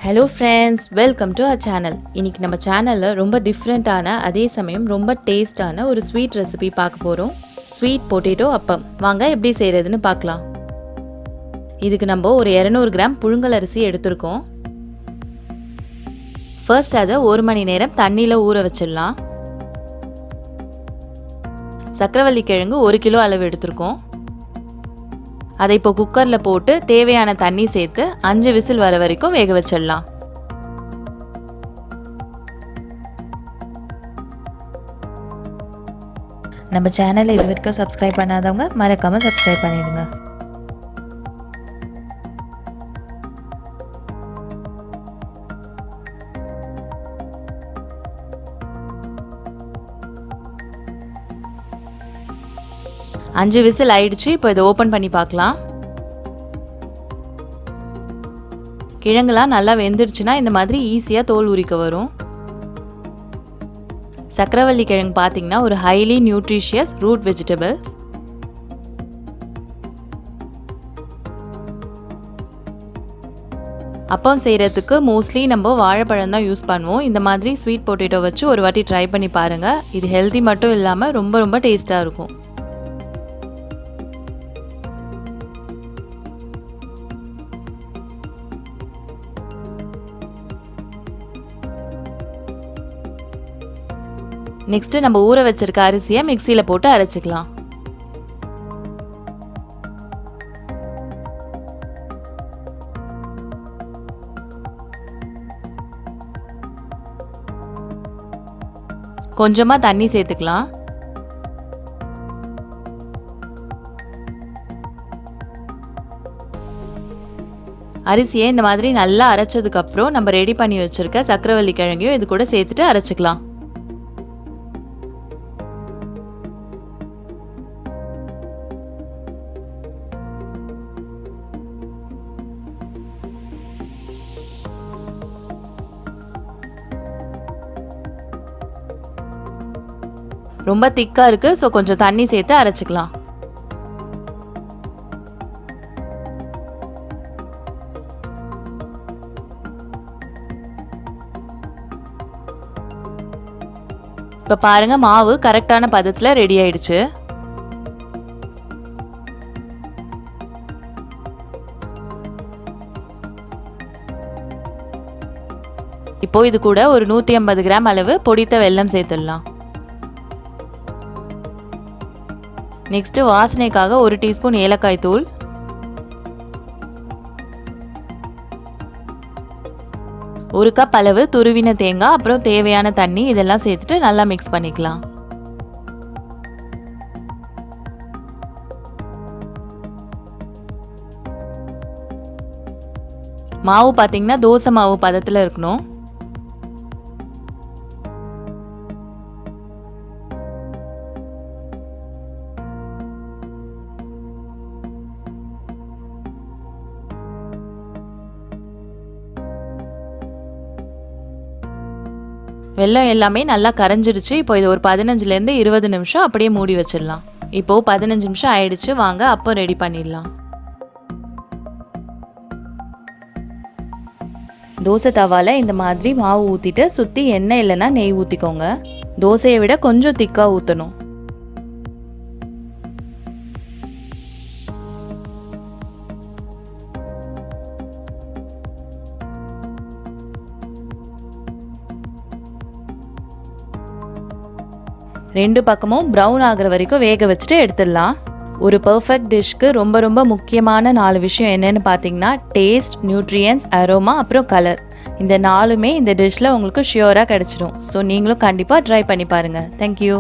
Hello friends, welcome to our channel. இன்றைக்கி நம்ம சேனலில் ரொம்ப டிஃப்ரெண்ட்டான அதே சமயம் ரொம்ப டேஸ்டான ஒரு ஸ்வீட் ரெசிபி பார்க்க போகிறோம். ஸ்வீட் பொட்டேட்டோ அப்பம். வாங்க எப்படி செய்கிறதுன்னு பார்க்கலாம். இதுக்கு நம்ம ஒரு 200 கிராம் புழுங்கல் அரிசி எடுத்திருக்கோம். ஃபர்ஸ்ட் அதை 1 மணி நேரம் தண்ணியில் ஊற வச்சிடலாம். சக்கரவள்ளி கிழங்கு 1 கிலோ அளவு எடுத்திருக்கோம். அதை இப்போ குக்கரில் போட்டு தேவையான தண்ணி சேர்த்து 5 விசில் வர வரைக்கும் வேக வச்சிடலாம். நம்ம சேனலை இது வரைக்கும் சப்ஸ்கிரைப் பண்ணாதவங்க மறக்காமல் சப்ஸ்கிரைப் பண்ணிடுங்க. அஞ்சு விசில் ஆயிடுச்சு. இப்போ இதை ஓப்பன் பண்ணி பார்க்கலாம். கிழங்குலாம் நல்லா வெந்துடுச்சுன்னா இந்த மாதிரி ஈஸியாக தோல் உரிக்க வரும். சக்கரவள்ளி கிழங்கு பார்த்தீங்கன்னா ஒரு ஹைலி நியூட்ரிஷியஸ் ரூட் வெஜிடபிள். அப்பம் செய்கிறதுக்கு மோஸ்ட்லி நம்ம வாழைப்பழம் தான் யூஸ் பண்ணுவோம். இந்த மாதிரி ஸ்வீட் பொட்டேட்டோ வச்சு ஒரு வாட்டி ட்ரை பண்ணி பாருங்கள். இது ஹெல்தி மட்டும் இல்லாமல் ரொம்ப ரொம்ப டேஸ்ட்டாக இருக்கும். நெக்ஸ்ட் நம்ம ஊற வச்சிருக்க அரிசியை மிக்சியில் போட்டு அரைச்சிக்கலாம். கொஞ்சமா தண்ணி சேர்த்துக்கலாம். அரிசியை இந்த மாதிரி நல்லா அரைச்சதுக்கு அப்புறம் நம்ம ரெடி பண்ணி வச்சிருக்க சக்கரவள்ளி கிழங்கையும் இது கூட சேர்த்துட்டு அரைச்சிக்கலாம். ரொம்ப திக்கா இருக்கு, ஸோ கொஞ்சம் தண்ணி சேர்த்து அரைச்சிக்கலாம். இப்போ பாருங்க, மாவு கரெக்டான பதத்தில் ரெடி ஆயிடுச்சு. இப்போ இது கூட ஒரு 150 கிராம் அளவு பொடித்த வெல்லம் சேர்த்துடலாம். நெக்ஸ்ட் வாசனைக்காக 1 டீஸ்பூன் ஏலக்காய் தூள், 1 கப் அளவு துருவின தேங்காய், அப்புறம் தேவையான தண்ணி இதெல்லாம் சேர்த்துட்டு நல்லா மிக்ஸ் பண்ணிக்கலாம். மாவு பார்த்தீங்கன்னா தோசை மாவு பதத்தில் இருக்கணும். வெல்லம் எல்லாமே நல்லா கரைஞ்சிடுச்சு. இப்போ இது ஒரு 15லேருந்து 20 நிமிஷம் அப்படியே மூடி வச்சிடலாம். இப்போது 15 நிமிஷம் ஆயிடுச்சு. வாங்க அப்போ ரெடி பண்ணிடலாம். தோசை தவால இந்த மாதிரி மாவு ஊற்றிட்டு சுற்றி எண்ணெய் இல்லைன்னா நெய் ஊற்றிக்கோங்க. தோசையை விட கொஞ்சம் திக்காக ஊற்றணும். ரெண்டு பக்கமும் ப்ரௌன் ஆகிற வரைக்கும் வேக வச்சுட்டு எடுத்துடலாம். ஒரு பர்ஃபெக்ட் டிஷ்க்கு ரொம்ப ரொம்ப முக்கியமான 4 விஷயம் என்னென்னு பார்த்தீங்கன்னா டேஸ்ட், நியூட்ரியன்ஸ், அரோமா, அப்புறம் கலர். இந்த 4மே இந்த டிஷ்ஷில் உங்களுக்கு ஷியோராக கிடச்சிடும். ஸோ நீங்களும் கண்டிப்பாக ட்ரை பண்ணி பாருங்கள். தேங்க்யூ.